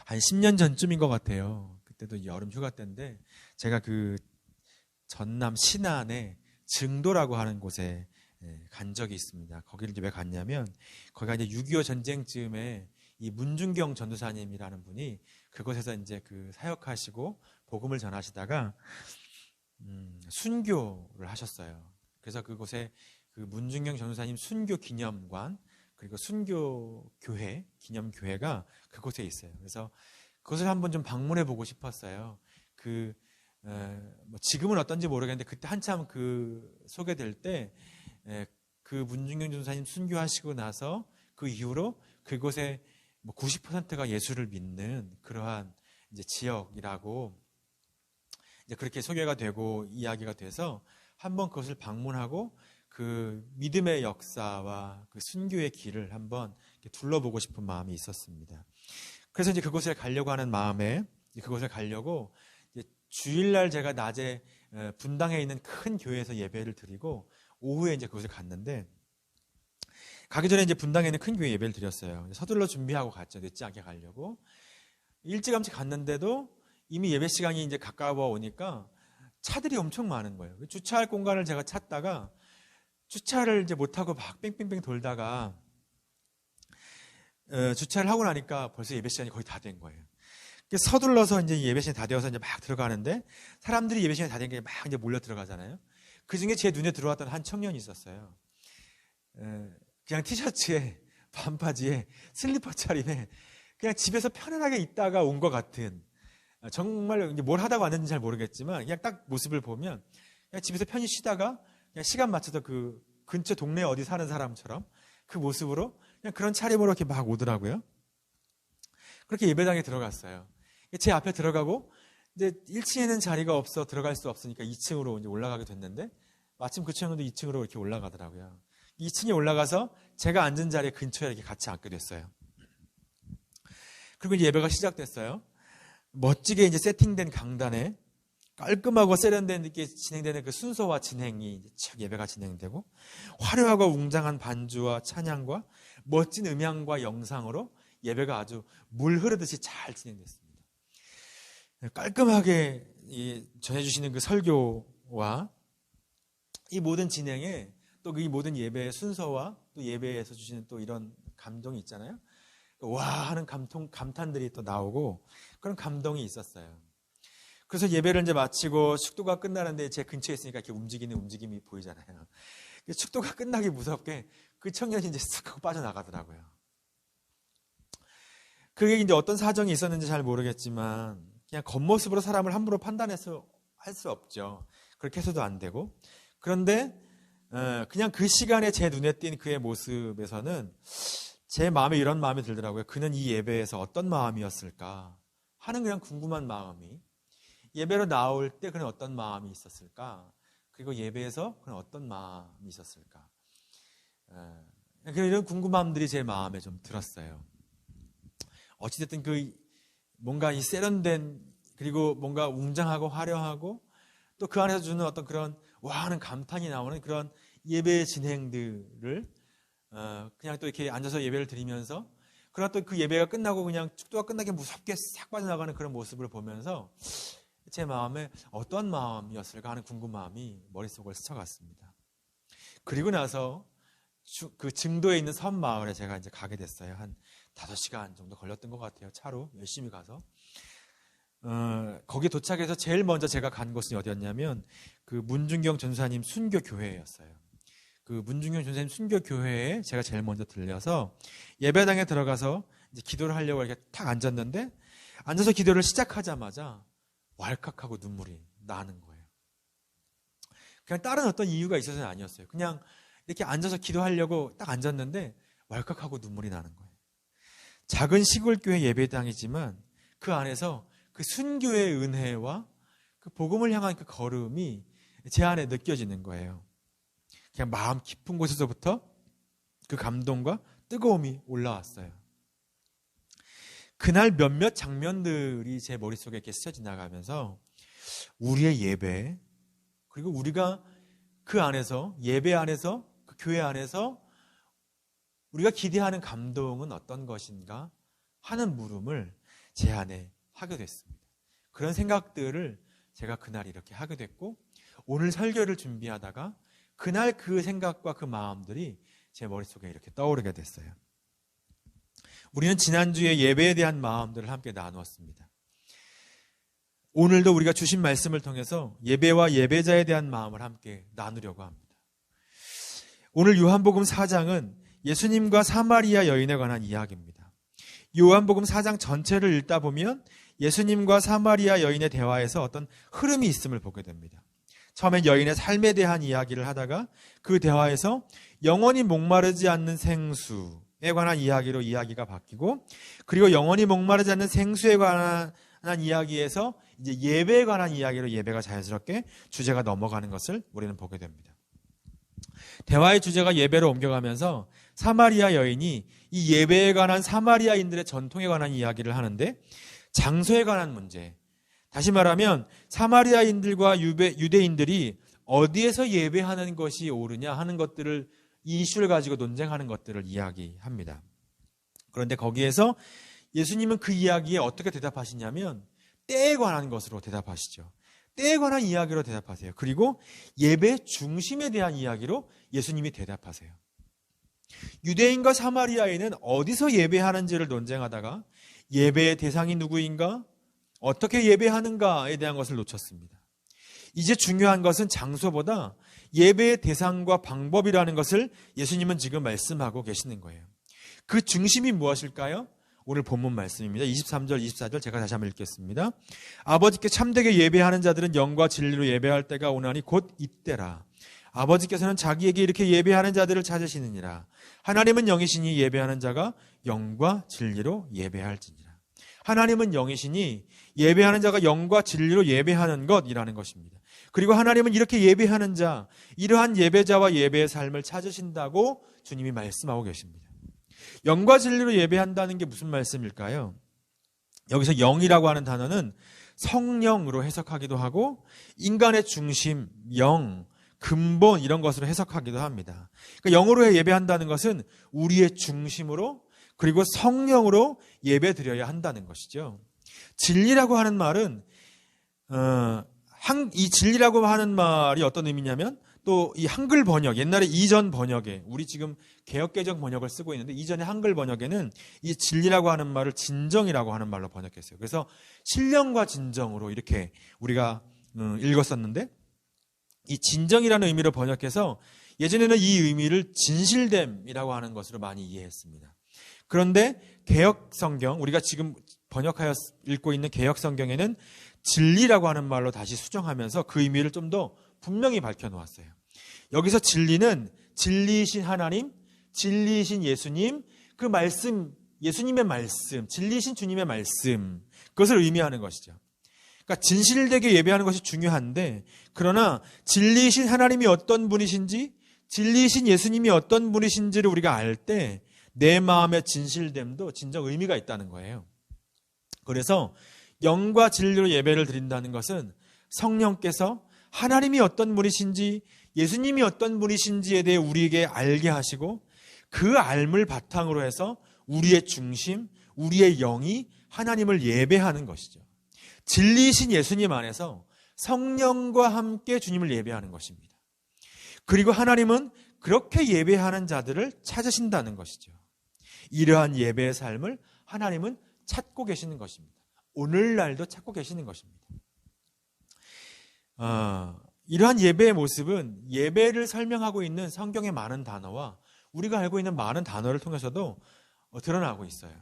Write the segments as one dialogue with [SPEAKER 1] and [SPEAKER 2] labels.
[SPEAKER 1] 한 10년 전쯤인 것 같아요. 그때도 여름 휴가 때인데 제가 그 전남 신안에 증도라고 하는 곳에 간 적이 있습니다. 거기를 이제 왜 갔냐면 거기가 이제 6.25 전쟁쯤에 이 문중경 전도사님이라는 분이 그곳에서 이제 그 사역하시고 복음을 전하시다가 순교를 하셨어요. 그래서 그곳에 그 문중경 전도사님 순교 기념관 그리고 순교 교회 기념교회가 그곳에 있어요. 그래서 그것을 한번 좀 방문해 보고 싶었어요. 뭐 지금은 어떤지 모르겠는데 그때 한참 그 소개될 때 그 문중경 전도사님 순교하시고 나서 그 이후로 그곳에 뭐 90%가 예수를 믿는 그러한 이제 지역이라고 이제 그렇게 소개가 되고 이야기가 돼서 한번 그것을 방문하고 그 믿음의 역사와 그 순교의 길을 한번 둘러보고 싶은 마음이 있었습니다. 그래서 이제 그곳에 가려고 하는 마음에 그곳에 가려고 이제 주일날 제가 낮에 분당에 있는 큰 교회에서 예배를 드리고 오후에 이제 그곳에 갔는데 가기 전에 이제 분당에 있는 큰 교회 예배를 드렸어요. 서둘러 준비하고 갔죠. 늦지 않게 가려고. 일찌감치 갔는데도 이미 예배 시간이 이제 가까워 오니까 차들이 엄청 많은 거예요. 주차할 공간을 제가 찾다가 주차를 이제 못하고 막 뺑뺑뺑 돌다가 주차를 하고 나니까 벌써 예배 시간이 거의 다 된 거예요. 서둘러서 이제 예배 시간이 다 되어서 이제 막 들어가는데 사람들이 예배 시간이 다 된 게 막 이제 몰려 들어가잖아요. 그 중에 제 눈에 들어왔던 한 청년이 있었어요. 그냥 티셔츠에 반바지에 슬리퍼 차림에 그냥 집에서 편안하게 있다가 온 것 같은 정말 이제 뭘 하다가 왔는지 잘 모르겠지만 그냥 딱 모습을 보면 그냥 집에서 편히 쉬다가 그냥 시간 맞춰서 그 근처 동네 어디 사는 사람처럼 그 모습으로 그냥 그런 차림으로 이렇게 막 오더라고요. 그렇게 예배당에 들어갔어요. 제 앞에 들어가고 이제 1층에는 자리가 없어 들어갈 수 없으니까 2층으로 이제 올라가게 됐는데 마침 그 친구도 2층으로 이렇게 올라가더라고요. 2층에 올라가서 제가 앉은 자리에 근처에 이렇게 같이 앉게 됐어요. 그리고 이제 예배가 시작됐어요. 멋지게 이제 세팅된 강단에 깔끔하고 세련되게 진행되는 그 순서와 진행이 이제 촥 예배가 진행되고 화려하고 웅장한 반주와 찬양과 멋진 음향과 영상으로 예배가 아주 물 흐르듯이 잘 진행됐습니다. 깔끔하게 전해주시는 그 설교와 이 모든 진행에 또 이 모든 예배의 순서와 또 예배에서 주시는 또 이런 감동이 있잖아요. 와 하는 감탄들이 또 나오고 그런 감동이 있었어요. 그래서 예배를 이제 마치고 축도가 끝나는데 제 근처에 있으니까 이렇게 움직이는 움직임이 보이잖아요. 축도가 끝나기 무섭게 그 청년이 이제 쓱 하고 빠져나가더라고요. 그게 이제 어떤 사정이 있었는지 잘 모르겠지만 그냥 겉모습으로 사람을 함부로 판단해서 할 수 없죠. 그렇게 해서도 안 되고. 그런데 그냥 그 시간에 제 눈에 띈 그의 모습에서는 제 마음에 이런 마음이 들더라고요. 그는 이 예배에서 어떤 마음이었을까 하는 그냥 궁금한 마음이 예배로 나올 때 그는 어떤 마음이 있었을까 그리고 예배에서 그는 어떤 마음이 있었을까 이런 궁금함들이 제 마음에 좀 들었어요. 어찌됐든 그 뭔가 이 세련된 그리고 뭔가 웅장하고 화려하고 또 그 안에서 주는 어떤 그런 와 하는 감탄이 나오는 그런 예배의 진행들을 그냥 또 이렇게 앉아서 예배를 드리면서 그러나 또 그 예배가 끝나고 그냥 축도가 끝나게 무섭게 싹 빠져나가는 그런 모습을 보면서 제 마음에 어떤 마음이었을까 하는 궁금함이 머릿속을 스쳐갔습니다. 그리고 나서 그 증도에 있는 섬 마을에 제가 이제 가게 됐어요. 한 5시간 정도 걸렸던 것 같아요. 차로 열심히 가서. 거기 도착해서 제일 먼저 제가 간 곳은 어디였냐면 그 문중경 전사님 순교 교회였어요. 그 문중경 전사님 순교 교회에 제가 제일 먼저 들려서 예배당에 들어가서 이제 기도를 하려고 이렇게 탁 앉았는데 앉아서 기도를 시작하자마자 왈칵하고 눈물이 나는 거예요. 그냥 다른 어떤 이유가 있어서는 아니었어요. 그냥 이렇게 앉아서 기도하려고 딱 앉았는데 왈칵하고 눈물이 나는 거예요. 작은 시골교회 예배당이지만 그 안에서 그 순교의 은혜와 그 복음을 향한 그 걸음이 제 안에 느껴지는 거예요. 그냥 마음 깊은 곳에서부터 그 감동과 뜨거움이 올라왔어요. 그날 몇몇 장면들이 제 머릿속에 이렇게 스쳐 지나가면서 우리의 예배 그리고 우리가 그 안에서 예배 안에서 그 교회 안에서 우리가 기대하는 감동은 어떤 것인가 하는 물음을 제 안에 하게 됐습니다. 그런 생각들을 제가 그날 이렇게 하게 됐고, 오늘 설교를 준비하다가 그날 그 생각과 그 마음들이 제 머릿속에 이렇게 떠오르게 됐어요. 우리는 지난주에 예배에 대한 마음들을 함께 나누었습니다. 오늘도 우리가 주신 말씀을 통해서 예배와 예배자에 대한 마음을 함께 나누려고 합니다. 오늘 요한복음 4장은 예수님과 사마리아 여인에 관한 이야기입니다. 요한복음 4장 전체를 읽다 보면 예수님과 사마리아 여인의 대화에서 어떤 흐름이 있음을 보게 됩니다. 처음엔 여인의 삶에 대한 이야기를 하다가 그 대화에서 영원히 목마르지 않는 생수에 관한 이야기로 이야기가 바뀌고, 그리고 영원히 목마르지 않는 생수에 관한 이야기에서 이제 예배에 관한 이야기로 예배가 자연스럽게 주제가 넘어가는 것을 우리는 보게 됩니다. 대화의 주제가 예배로 옮겨가면서 사마리아 여인이 이 예배에 관한 사마리아인들의 전통에 관한 이야기를 하는데, 장소에 관한 문제, 다시 말하면 사마리아인들과 유대인들이 어디에서 예배하는 것이 옳으냐 하는 것들을, 이 이슈를 가지고 논쟁하는 것들을 이야기합니다. 그런데 거기에서 예수님은 그 이야기에 어떻게 대답하시냐면 때에 관한 것으로 대답하시죠. 때에 관한 이야기로 대답하세요. 그리고 예배 중심에 대한 이야기로 예수님이 대답하세요. 유대인과 사마리아인은 어디서 예배하는지를 논쟁하다가 예배의 대상이 누구인가, 어떻게 예배하는가에 대한 것을 놓쳤습니다. 이제 중요한 것은 장소보다 예배의 대상과 방법이라는 것을 예수님은 지금 말씀하고 계시는 거예요. 그 중심이 무엇일까요? 오늘 본문 말씀입니다. 23절, 24절 제가 다시 한번 읽겠습니다. 아버지께 참되게 예배하는 자들은 영과 진리로 예배할 때가 오나니 곧 이때라. 아버지께서는 자기에게 이렇게 예배하는 자들을 찾으시느니라. 하나님은 영이시니 예배하는 자가 영과 진리로 예배할지니라. 하나님은 영이시니 예배하는 자가 영과 진리로 예배하는 것이라는 것입니다. 그리고 하나님은 이렇게 예배하는 자, 이러한 예배자와 예배의 삶을 찾으신다고 주님이 말씀하고 계십니다. 영과 진리로 예배한다는 게 무슨 말씀일까요? 여기서 영이라고 하는 단어는 성령으로 해석하기도 하고 인간의 중심, 영, 근본 이런 것으로 해석하기도 합니다. 그러니까 영으로 예배한다는 것은 우리의 중심으로 그리고 성령으로 예배 드려야 한다는 것이죠. 진리라고 하는 말은 이 진리라고 하는 말이 어떤 의미냐면 또 이 한글 번역, 옛날에 이전 번역에, 우리 지금 개역개정 번역을 쓰고 있는데 이전에 한글 번역에는 이 진리라고 하는 말을 진정이라고 하는 말로 번역했어요. 그래서 신령과 진정으로 이렇게 우리가 읽었었는데, 이 진정이라는 의미로 번역해서 예전에는 이 의미를 진실됨이라고 하는 것으로 많이 이해했습니다. 그런데 개역성경, 우리가 지금 번역하여 읽고 있는 개역성경에는 진리라고 하는 말로 다시 수정하면서 그 의미를 좀 더 분명히 밝혀놓았어요. 여기서 진리는 진리이신 하나님, 진리이신 예수님, 그 말씀, 예수님의 말씀, 진리이신 주님의 말씀, 그것을 의미하는 것이죠. 그러니까 진실되게 예배하는 것이 중요한데, 그러나 진리이신 하나님이 어떤 분이신지, 진리이신 예수님이 어떤 분이신지를 우리가 알 때 내 마음의 진실됨도 진정 의미가 있다는 거예요. 그래서 영과 진리로 예배를 드린다는 것은 성령께서 하나님이 어떤 분이신지, 예수님이 어떤 분이신지에 대해 우리에게 알게 하시고, 그 알을 바탕으로 해서 우리의 중심, 우리의 영이 하나님을 예배하는 것이죠. 진리이신 예수님 안에서 성령과 함께 주님을 예배하는 것입니다. 그리고 하나님은 그렇게 예배하는 자들을 찾으신다는 것이죠. 이러한 예배의 삶을 하나님은 찾고 계시는 것입니다. 오늘날도 찾고 계시는 것입니다. 이러한 예배의 모습은 예배를 설명하고 있는 성경의 많은 단어와 우리가 알고 있는 많은 단어를 통해서도 드러나고 있어요.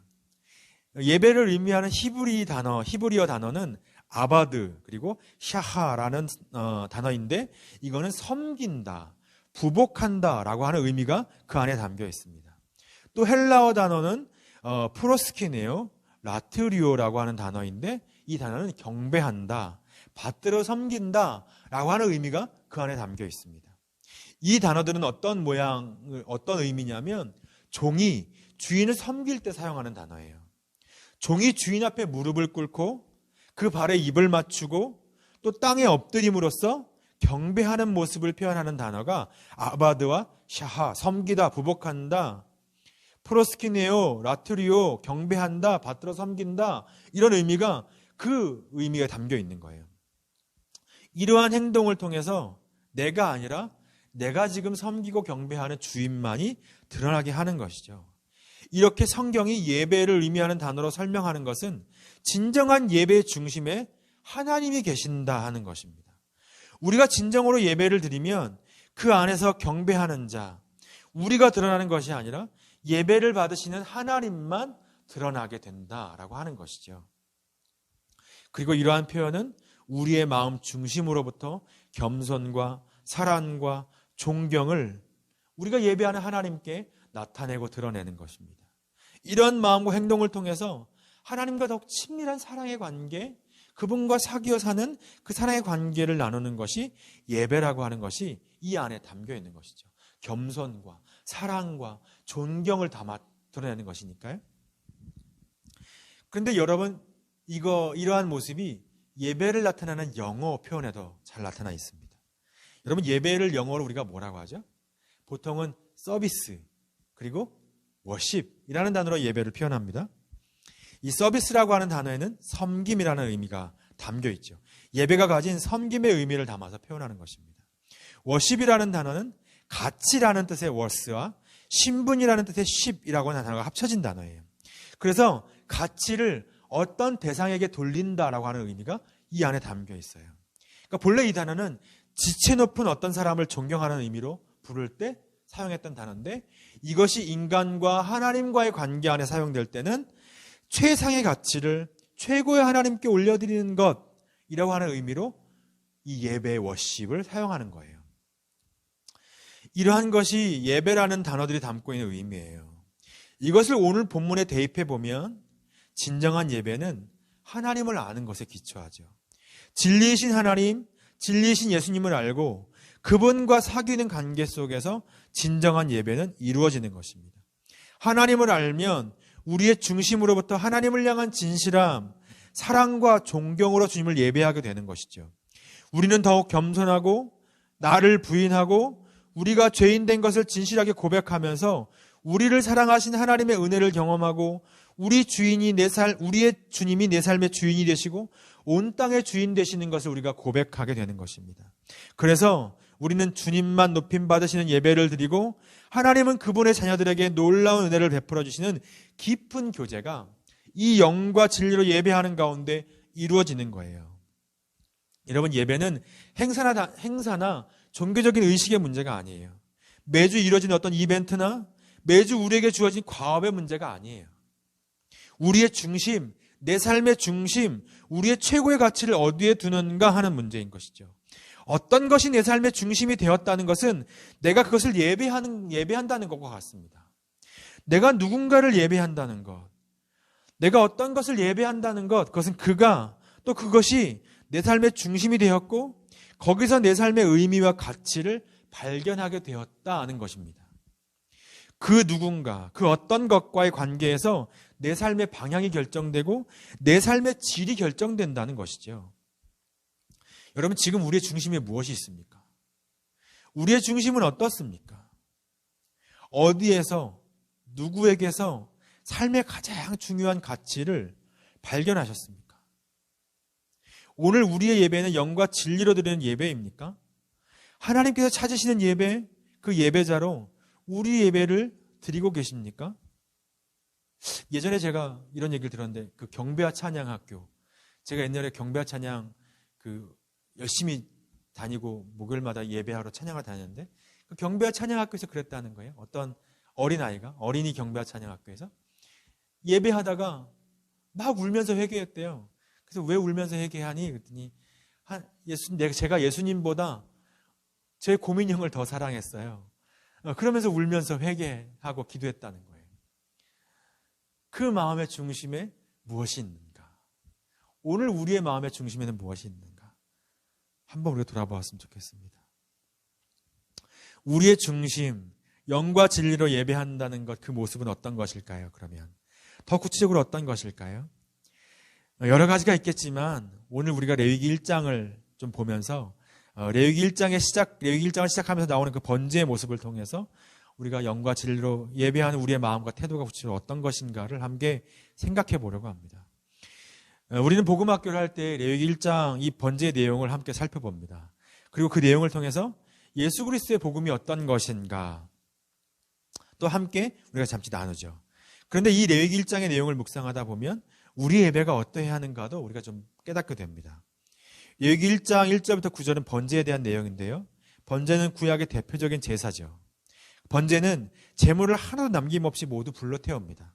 [SPEAKER 1] 예배를 의미하는 히브리어 단어는 아바드 그리고 샤하라는 단어인데, 이거는 섬긴다, 부복한다라고 하는 의미가 그 안에 담겨 있습니다. 또 헬라어 단어는 프로스키네요, 라트리오라고 하는 단어인데, 이 단어는 경배한다, 받들어 섬긴다라고 하는 의미가 그 안에 담겨 있습니다. 이 단어들은 어떤 의미냐면 종이 주인을 섬길 때 사용하는 단어예요. 종이 주인 앞에 무릎을 꿇고 그 발에 입을 맞추고 또 땅에 엎드림으로써 경배하는 모습을 표현하는 단어가 아바드와 샤하, 섬기다, 부복한다, 프로스키네오, 라트리오, 경배한다, 받들어 섬긴다, 이런 의미가 그 의미가 담겨 있는 거예요. 이러한 행동을 통해서 내가 아니라 내가 지금 섬기고 경배하는 주인만이 드러나게 하는 것이죠. 이렇게 성경이 예배를 의미하는 단어로 설명하는 것은 진정한 예배의 중심에 하나님이 계신다 하는 것입니다. 우리가 진정으로 예배를 드리면 그 안에서 경배하는 자, 우리가 드러나는 것이 아니라 예배를 받으시는 하나님만 드러나게 된다라고 하는 것이죠. 그리고 이러한 표현은 우리의 마음 중심으로부터 겸손과 사랑과 존경을 우리가 예배하는 하나님께 나타내고 드러내는 것입니다. 이런 마음과 행동을 통해서 하나님과 더욱 친밀한 사랑의 관계, 그분과 사귀어 사는 그 사랑의 관계를 나누는 것이 예배라고 하는 것이 이 안에 담겨 있는 것이죠. 겸손과 사랑과 존경을 담아 드러내는 것이니까요. 그런데 여러분, 이러한 모습이 예배를 나타내는 영어 표현에도 잘 나타나 있습니다. 여러분, 예배를 영어로 우리가 뭐라고 하죠? 보통은 서비스, 그리고 워십이라는 단어로 예배를 표현합니다. 이 서비스라고 하는 단어에는 섬김이라는 의미가 담겨 있죠. 예배가 가진 섬김의 의미를 담아서 표현하는 것입니다. 워십이라는 단어는 가치라는 뜻의 워스와 신분이라는 뜻의 십이라고 하는 단어가 합쳐진 단어예요. 그래서 가치를 어떤 대상에게 돌린다라고 하는 의미가 이 안에 담겨 있어요. 그러니까 본래 이 단어는 지체 높은 어떤 사람을 존경하는 의미로 부를 때 사용했던 단어인데, 이것이 인간과 하나님과의 관계 안에 사용될 때는 최상의 가치를 최고의 하나님께 올려드리는 것이라고 하는 의미로 이 예배의 워십을 사용하는 거예요. 이러한 것이 예배라는 단어들이 담고 있는 의미예요. 이것을 오늘 본문에 대입해 보면 진정한 예배는 하나님을 아는 것에 기초하죠. 진리이신 하나님, 진리이신 예수님을 알고 그분과 사귀는 관계 속에서 진정한 예배는 이루어지는 것입니다. 하나님을 알면 우리의 중심으로부터 하나님을 향한 진실함, 사랑과 존경으로 주님을 예배하게 되는 것이죠. 우리는 더욱 겸손하고 나를 부인하고 우리가 죄인 된 것을 진실하게 고백하면서 우리를 사랑하신 하나님의 은혜를 경험하고 우리의 주님이 내 삶의 주인이 되시고 온 땅의 주인 되시는 것을 우리가 고백하게 되는 것입니다. 그래서 우리는 주님만 높임 받으시는 예배를 드리고 하나님은 그분의 자녀들에게 놀라운 은혜를 베풀어 주시는 깊은 교제가 이 영과 진리로 예배하는 가운데 이루어지는 거예요. 여러분, 예배는 행사나 종교적인 의식의 문제가 아니에요. 매주 이루어지는 어떤 이벤트나 매주 우리에게 주어진 과업의 문제가 아니에요. 우리의 중심, 내 삶의 중심, 우리의 최고의 가치를 어디에 두는가 하는 문제인 것이죠. 어떤 것이 내 삶의 중심이 되었다는 것은 내가 그것을 예배한다는 것과 같습니다. 내가 누군가를 예배한다는 것, 내가 어떤 것을 예배한다는 것, 그것은 그것이 내 삶의 중심이 되었고 거기서 내 삶의 의미와 가치를 발견하게 되었다는 것입니다. 그 누군가, 그 어떤 것과의 관계에서 내 삶의 방향이 결정되고 내 삶의 질이 결정된다는 것이죠. 여러분, 지금 우리의 중심에 무엇이 있습니까? 우리의 중심은 어떻습니까? 어디에서, 누구에게서 삶의 가장 중요한 가치를 발견하셨습니까? 오늘 우리의 예배는 영과 진리로 드리는 예배입니까? 하나님께서 찾으시는 예배, 그 예배자로 우리 예배를 드리고 계십니까? 예전에 제가 이런 얘기를 들었는데, 그 경배와 찬양학교, 제가 옛날에 경배와 찬양 열심히 다니고 목요일마다 예배하러 찬양을 다녔는데, 그 경배와 찬양학교에서 그랬다는 거예요. 어떤 어린이 경배와 찬양학교에서 예배하다가 막 울면서 회개했대요. 그래서 왜 울면서 회개하니? 그랬더니 제가 예수님보다 제 고민형을 더 사랑했어요. 그러면서 울면서 회개하고 기도했다는 거예요. 그 마음의 중심에 무엇이 있는가? 오늘 우리의 마음의 중심에는 무엇이 있는가? 한번 우리가 돌아보았으면 좋겠습니다. 우리의 중심, 영과 진리로 예배한다는 것, 그 모습은 어떤 것일까요? 그러면 더 구체적으로 어떤 것일까요? 여러 가지가 있겠지만 오늘 우리가 레위기 1장을 좀 보면서 레위기 1장을 시작하면서 나오는 그 번제의 모습을 통해서 우리가 영과 진리로 예배하는 우리의 마음과 태도가 구체적으로 어떤 것인가를 함께 생각해 보려고 합니다. 우리는 복음학교를 할 때 레위기 1장 이 번제의 내용을 함께 살펴봅니다. 그리고 그 내용을 통해서 예수 그리스도의 복음이 어떤 것인가 또 함께 우리가 잠시 나누죠. 그런데 이 레위기 1장의 내용을 묵상하다 보면 우리 예배가 어떠해야 하는가도 우리가 좀 깨닫게 됩니다. 레위기 1장 1절부터 9절은 번제에 대한 내용인데요. 번제는 구약의 대표적인 제사죠. 번제는 제물을 하나도 남김없이 모두 불러 태웁니다.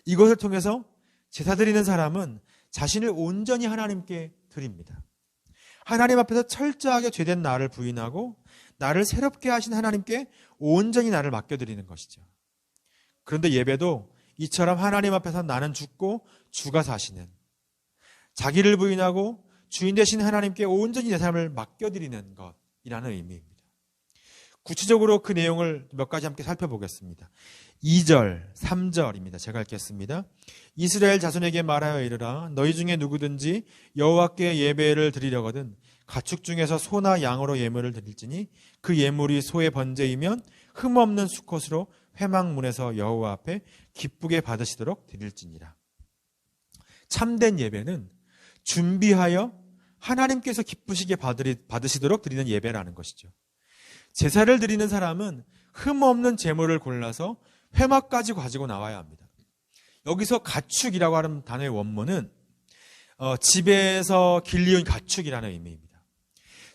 [SPEAKER 1] 이것을 통해서 제사 드리는 사람은 자신을 온전히 하나님께 드립니다. 하나님 앞에서 철저하게 죄된 나를 부인하고 나를 새롭게 하신 하나님께 온전히 나를 맡겨드리는 것이죠. 그런데 예배도 이처럼 하나님 앞에서 나는 죽고 주가 사시는, 자기를 부인하고 주인 되신 하나님께 온전히 내 삶을 맡겨드리는 것이라는 의미입니다. 구체적으로 그 내용을 몇 가지 함께 살펴보겠습니다. 2절, 3절입니다. 제가 읽겠습니다. 이스라엘 자손에게 말하여 이르라. 너희 중에 누구든지 여호와께 예배를 드리려거든 가축 중에서 소나 양으로 예물을 드릴지니 그 예물이 소의 번제이면 흠없는 수컷으로 회막문에서 여호와 앞에 기쁘게 받으시도록 드릴지니라. 참된 예배는 준비하여 하나님께서 기쁘시게 받으시도록 드리는 예배라는 것이죠. 제사를 드리는 사람은 흠없는 제물을 골라서 회막까지 가지고 나와야 합니다. 여기서 가축이라고 하는 단어의 원문은 집에서 길리운 가축이라는 의미입니다.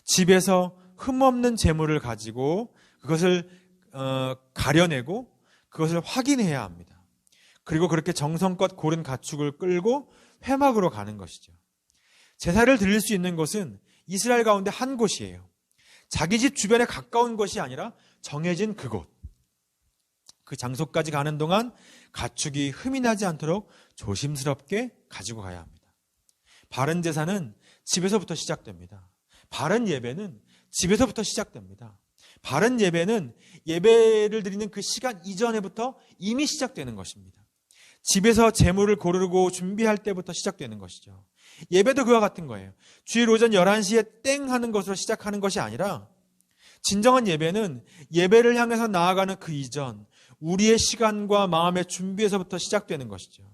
[SPEAKER 1] 집에서 흠없는 제물을 가지고 그것을 가려내고 그것을 확인해야 합니다. 그리고 그렇게 정성껏 고른 가축을 끌고 회막으로 가는 것이죠. 제사를 드릴 수 있는 곳은 이스라엘 가운데 한 곳이에요. 자기 집 주변에 가까운 것이 아니라 정해진 그곳. 그 장소까지 가는 동안 가축이 흠이 나지 않도록 조심스럽게 가지고 가야 합니다. 바른 제사는 집에서부터 시작됩니다. 바른 예배는 집에서부터 시작됩니다. 바른 예배는 예배를 드리는 그 시간 이전에부터 이미 시작되는 것입니다. 집에서 제물을 고르고 준비할 때부터 시작되는 것이죠. 예배도 그와 같은 거예요. 주일 오전 11시에 땡 하는 것으로 시작하는 것이 아니라 진정한 예배는 예배를 향해서 나아가는 그 이전 우리의 시간과 마음의 준비에서부터 시작되는 것이죠.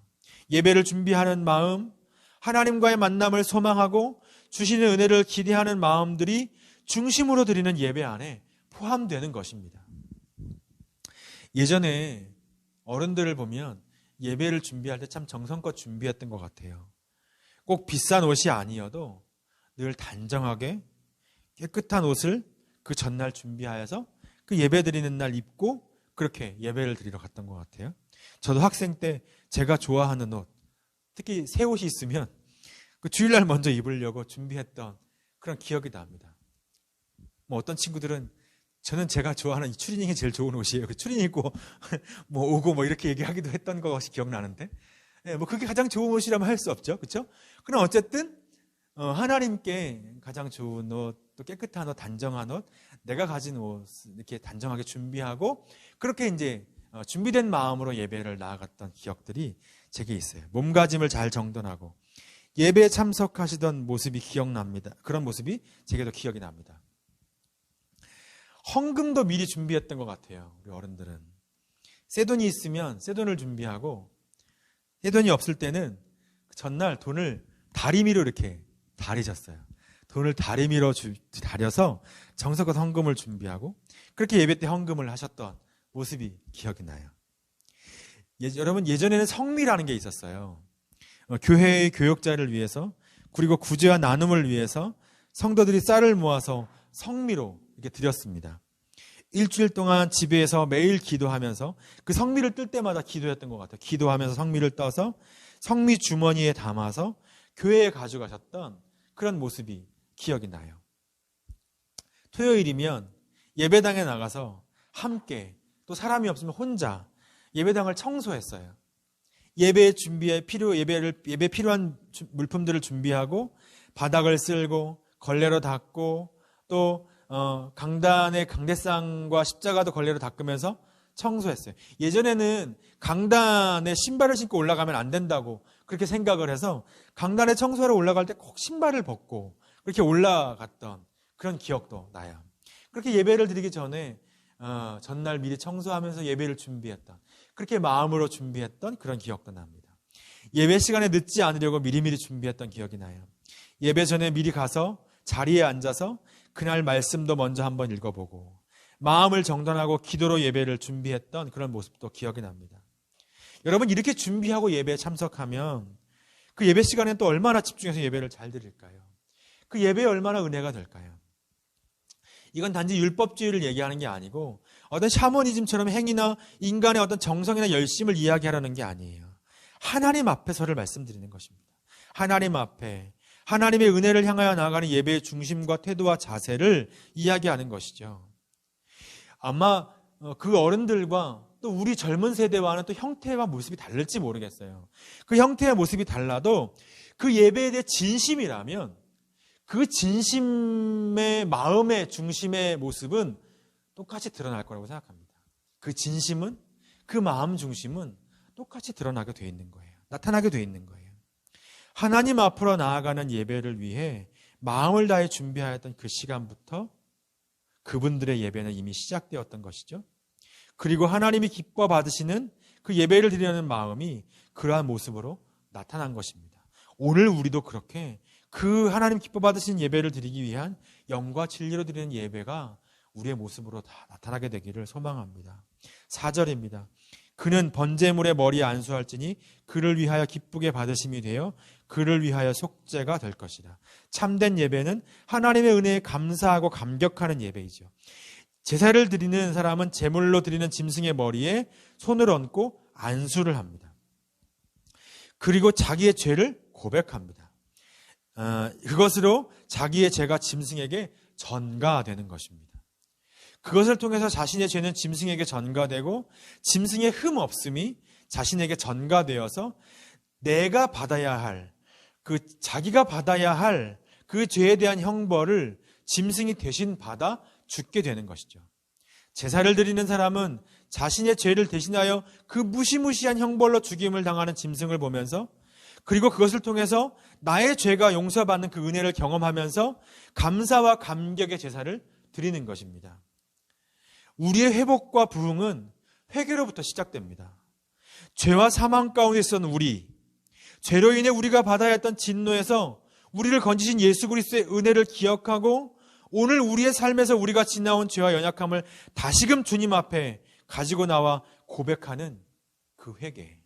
[SPEAKER 1] 예배를 준비하는 마음, 하나님과의 만남을 소망하고 주시는 은혜를 기대하는 마음들이 중심으로 드리는 예배 안에 포함되는 것입니다. 예전에 어른들을 보면 예배를 준비할 때 참 정성껏 준비했던 것 같아요. 꼭 비싼 옷이 아니어도 늘 단정하게 깨끗한 옷을 그 전날 준비하여서 그 예배 드리는 날 입고 그렇게 예배를 드리러 갔던 것 같아요. 저도 학생 때 제가 좋아하는 옷, 특히 새 옷이 있으면 그 주일날 먼저 입으려고 준비했던 그런 기억이 납니다. 뭐 어떤 친구들은 저는 제가 좋아하는 이 추리닝이 제일 좋은 옷이에요. 그 추리닝 입고 뭐 오고 뭐 이렇게 얘기하기도 했던 것이 기억나는데, 뭐 그게 가장 좋은 옷이라면 할 수 없죠, 그렇죠? 그럼 어쨌든 하나님께 가장 좋은 옷, 또 깨끗한 옷, 단정한 옷, 내가 가진 옷 이렇게 단정하게 준비하고 그렇게 이제 준비된 마음으로 예배를 나아갔던 기억들이 제게 있어요. 몸가짐을 잘 정돈하고 예배에 참석하시던 모습이 기억납니다. 그런 모습이 제게도 기억이 납니다. 헌금도 미리 준비했던 것 같아요. 우리 어른들은 새 돈이 있으면 새 돈을 준비하고 새 돈이 없을 때는 전날 돈을 다리미로 이렇게 다리셨어요. 돈을 다리미로 다려서 정성껏 헌금을 준비하고 그렇게 예배 때 헌금을 하셨던 모습이 기억이 나요. 여러분, 예전에는 성미라는 게 있었어요. 교회의 교역자를 위해서 그리고 구제와 나눔을 위해서 성도들이 쌀을 모아서 성미로 이렇게 드렸습니다. 일주일 동안 집에서 매일 기도하면서 그 성미를 뜰 때마다 기도했던 것 같아요. 기도하면서 성미를 떠서 성미 주머니에 담아서 교회에 가져가셨던 그런 모습이 기억이 나요. 토요일이면 예배당에 나가서 함께 또 사람이 없으면 혼자 예배당을 청소했어요. 예배 필요한 물품들을 준비하고 바닥을 쓸고 걸레로 닦고 또 강단의 강대상과 십자가도 걸레로 닦으면서 청소했어요. 예전에는 강단에 신발을 신고 올라가면 안 된다고 그렇게 생각을 해서 강단에 청소하러 올라갈 때 꼭 신발을 벗고 그렇게 올라갔던 그런 기억도 나요. 그렇게 예배를 드리기 전에 전날 미리 청소하면서 예배를 준비했던, 그렇게 마음으로 준비했던 그런 기억도 납니다. 예배 시간에 늦지 않으려고 미리미리 준비했던 기억이 나요. 예배 전에 미리 가서 자리에 앉아서 그날 말씀도 먼저 한번 읽어보고 마음을 정돈하고 기도로 예배를 준비했던 그런 모습도 기억이 납니다. 여러분, 이렇게 준비하고 예배에 참석하면 그 예배 시간에 또 얼마나 집중해서 예배를 잘 드릴까요? 그 예배에 얼마나 은혜가 될까요? 이건 단지 율법주의를 얘기하는 게 아니고 어떤 샤머니즘처럼 행위나 인간의 어떤 정성이나 열심을 이야기하려는 게 아니에요. 하나님 앞에서를 말씀드리는 것입니다. 하나님 앞에 하나님의 은혜를 향하여 나아가는 예배의 중심과 태도와 자세를 이야기하는 것이죠. 아마 그 어른들과 또 우리 젊은 세대와는 또 형태와 모습이 다를지 모르겠어요. 그 형태와 모습이 달라도 그 예배에 대해 진심이라면 그 진심의 마음의 중심의 모습은 똑같이 드러날 거라고 생각합니다. 그 진심은, 그 마음 중심은 똑같이 드러나게 돼 있는 거예요. 나타나게 돼 있는 거예요. 하나님 앞으로 나아가는 예배를 위해 마음을 다해 준비하였던 그 시간부터 그분들의 예배는 이미 시작되었던 것이죠. 그리고 하나님이 기뻐 받으시는 그 예배를 드리려는 마음이 그러한 모습으로 나타난 것입니다. 오늘 우리도 그렇게 그 하나님 기뻐 받으시는 예배를 드리기 위한 영과 진리로 드리는 예배가 우리의 모습으로 다 나타나게 되기를 소망합니다. 4절입니다. 그는 번제물의 머리에 안수할지니 그를 위하여 기쁘게 받으심이 되어 그를 위하여 속죄가 될 것이라. 참된 예배는 하나님의 은혜에 감사하고 감격하는 예배이죠. 제사를 드리는 사람은 제물로 드리는 짐승의 머리에 손을 얹고 안수를 합니다. 그리고 자기의 죄를 고백합니다. 그것으로 자기의 죄가 짐승에게 전가되는 것입니다. 그것을 통해서 자신의 죄는 짐승에게 전가되고 짐승의 흠 없음이 자신에게 전가되어서 내가 받아야 할, 자기가 받아야 할 그 죄에 대한 형벌을 짐승이 대신 받아 죽게 되는 것이죠. 제사를 드리는 사람은 자신의 죄를 대신하여 그 무시무시한 형벌로 죽임을 당하는 짐승을 보면서, 그리고 그것을 통해서 나의 죄가 용서받는 그 은혜를 경험하면서 감사와 감격의 제사를 드리는 것입니다. 우리의 회복과 부흥은 회개로부터 시작됩니다. 죄와 사망 가운데 있었던 우리, 죄로 인해 우리가 받아야 했던 진노에서 우리를 건지신 예수 그리스도의 은혜를 기억하고 오늘 우리의 삶에서 우리가 지나온 죄와 연약함을 다시금 주님 앞에 가지고 나와 고백하는 그 회개,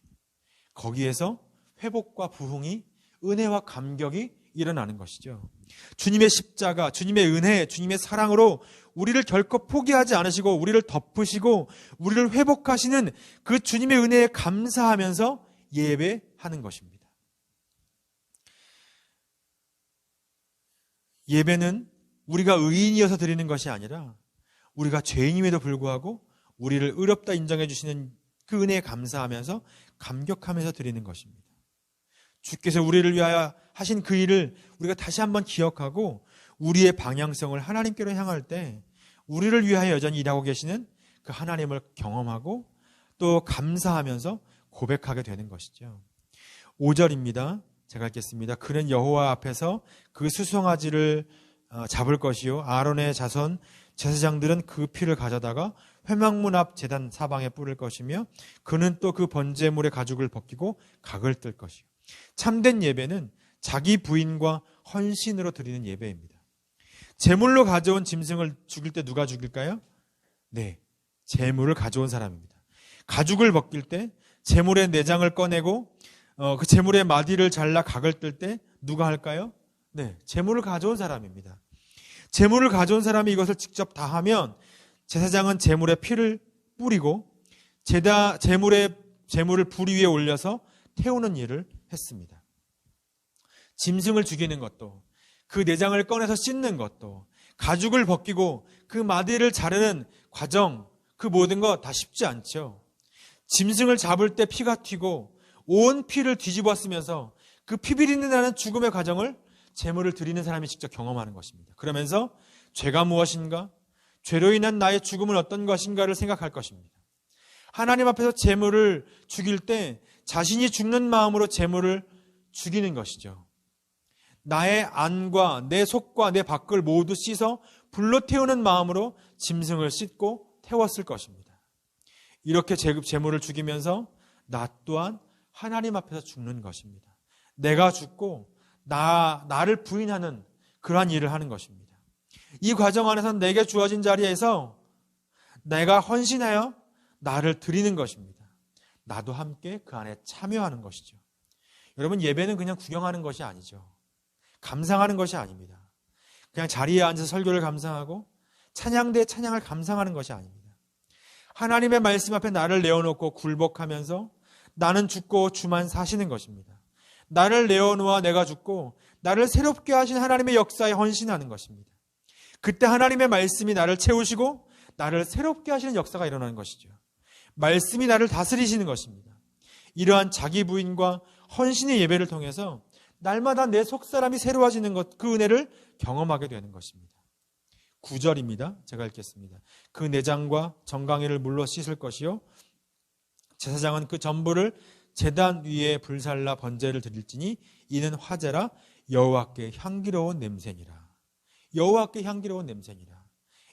[SPEAKER 1] 거기에서 회복과 부흥이, 은혜와 감격이 일어나는 것이죠. 주님의 십자가, 주님의 은혜, 주님의 사랑으로 우리를 결코 포기하지 않으시고 우리를 덮으시고 우리를 회복하시는 그 주님의 은혜에 감사하면서 예배하는 것입니다. 예배는 우리가 의인이어서 드리는 것이 아니라 우리가 죄인임에도 불구하고 우리를 의롭다 인정해 주시는 그 은혜에 감사하면서 감격하면서 드리는 것입니다. 주께서 우리를 위하여 하신 그 일을 우리가 다시 한번 기억하고 우리의 방향성을 하나님께로 향할 때 우리를 위하여 여전히 일하고 계시는 그 하나님을 경험하고 또 감사하면서 고백하게 되는 것이죠. 5절입니다. 제가 읽겠습니다. 그는 여호와 앞에서 그 수송아지를 잡을 것이요 아론의 자손 제사장들은 그 피를 가져다가 회막문 앞 제단 사방에 뿌릴 것이며 그는 또 그 번제물의 가죽을 벗기고 각을 뜰 것이요. 참된 예배는 자기 부인과 헌신으로 드리는 예배입니다. 제물로 가져온 짐승을 죽일 때 누가 죽일까요? 네, 제물을 가져온 사람입니다. 가죽을 벗길 때 제물의 내장을 꺼내고 그 제물의 마디를 잘라 각을 뜰 때 누가 할까요? 네, 제물을 가져온 사람입니다. 제물을 가져온 사람이 이것을 직접 다 하면 제사장은 제물의 피를 뿌리고 제물을 불 위에 올려서 태우는 일을 했습니다. 짐승을 죽이는 것도, 그 내장을 꺼내서 씻는 것도, 가죽을 벗기고 그 마디를 자르는 과정, 그 모든 것 다 쉽지 않죠. 짐승을 잡을 때 피가 튀고 온 피를 뒤집어 쓰면서 그 피비린내 나는 죽음의 과정을 제물을 드리는 사람이 직접 경험하는 것입니다. 그러면서 죄가 무엇인가? 죄로 인한 나의 죽음은 어떤 것인가를 생각할 것입니다. 하나님 앞에서 제물을 죽일 때 자신이 죽는 마음으로 제물을 죽이는 것이죠. 나의 안과 내 속과 내 밖을 모두 씻어 불로 태우는 마음으로 짐승을 씻고 태웠을 것입니다. 이렇게 제물을 죽이면서 나 또한 하나님 앞에서 죽는 것입니다. 내가 죽고 나를 부인하는 그러한 일을 하는 것입니다. 이 과정 안에서 내게 주어진 자리에서 내가 헌신하여 나를 드리는 것입니다. 나도 함께 그 안에 참여하는 것이죠. 여러분, 예배는 그냥 구경하는 것이 아니죠. 감상하는 것이 아닙니다. 그냥 자리에 앉아서 설교를 감상하고 찬양대의 찬양을 감상하는 것이 아닙니다. 하나님의 말씀 앞에 나를 내어놓고 굴복하면서 나는 죽고 주만 사시는 것입니다. 나를 내어놓아 내가 죽고 나를 새롭게 하신 하나님의 역사에 헌신하는 것입니다. 그때 하나님의 말씀이 나를 채우시고 나를 새롭게 하시는 역사가 일어나는 것이죠. 말씀이 나를 다스리시는 것입니다. 이러한 자기 부인과 헌신의 예배를 통해서 날마다 내 속사람이 새로워지는 것, 그 은혜를 경험하게 되는 것입니다. 9절입니다. 제가 읽겠습니다. 그 내장과 정강이를 물로 씻을 것이요 제사장은 그 전부를 제단 위에 불살라 번제를 드릴지니 이는 화제라 여호와께 향기로운 냄새니라. 여호와께 향기로운 냄새니라.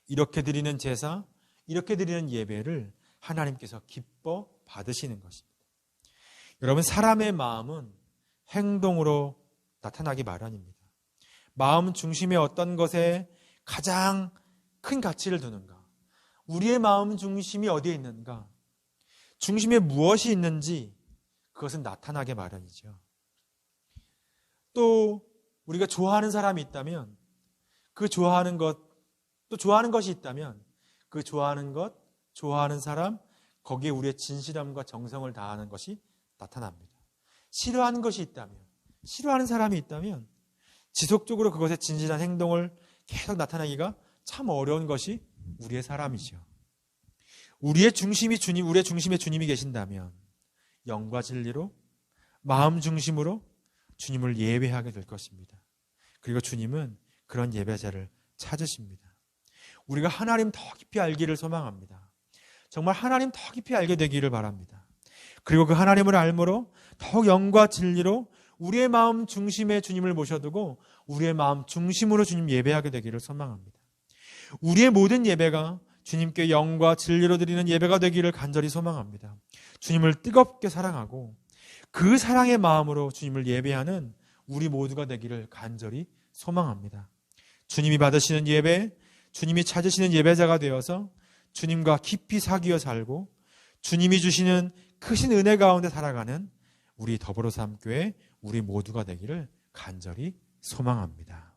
[SPEAKER 1] 이렇게 드리는 제사, 이렇게 드리는 예배를 하나님께서 기뻐 받으시는 것입니다. 여러분, 사람의 마음은 행동으로 나타나기 마련입니다. 마음 중심에 어떤 것에 가장 큰 가치를 두는가? 우리의 마음 중심이 어디에 있는가? 중심에 무엇이 있는지 그것은 나타나게 마련이죠. 또 우리가 좋아하는 사람이 있다면 그 좋아하는 것, 또 좋아하는 것이 있다면 그 좋아하는 것, 좋아하는 사람, 거기에 우리의 진실함과 정성을 다하는 것이 나타납니다. 싫어하는 것이 있다면, 싫어하는 사람이 있다면 지속적으로 그것에 진실한 행동을 계속 나타내기가 참 어려운 것이 우리의 사람이죠. 우리의 중심에 주님이 계신다면 영과 진리로 마음 중심으로 주님을 예배하게 될 것입니다. 그리고 주님은 그런 예배자를 찾으십니다. 우리가 하나님 더 깊이 알기를 소망합니다. 정말 하나님 더 깊이 알게 되기를 바랍니다. 그리고 그 하나님을 알므로 더욱 영과 진리로 우리의 마음 중심에 주님을 모셔두고 우리의 마음 중심으로 주님 예배하게 되기를 소망합니다. 우리의 모든 예배가 주님께 영과 진리로 드리는 예배가 되기를 간절히 소망합니다. 주님을 뜨겁게 사랑하고 그 사랑의 마음으로 주님을 예배하는 우리 모두가 되기를 간절히 소망합니다. 주님이 받으시는 예배, 주님이 찾으시는 예배자가 되어서 주님과 깊이 사귀어 살고 주님이 주시는 크신 은혜 가운데 살아가는 우리 더불어 삶교회 우리 모두가 되기를 간절히 소망합니다.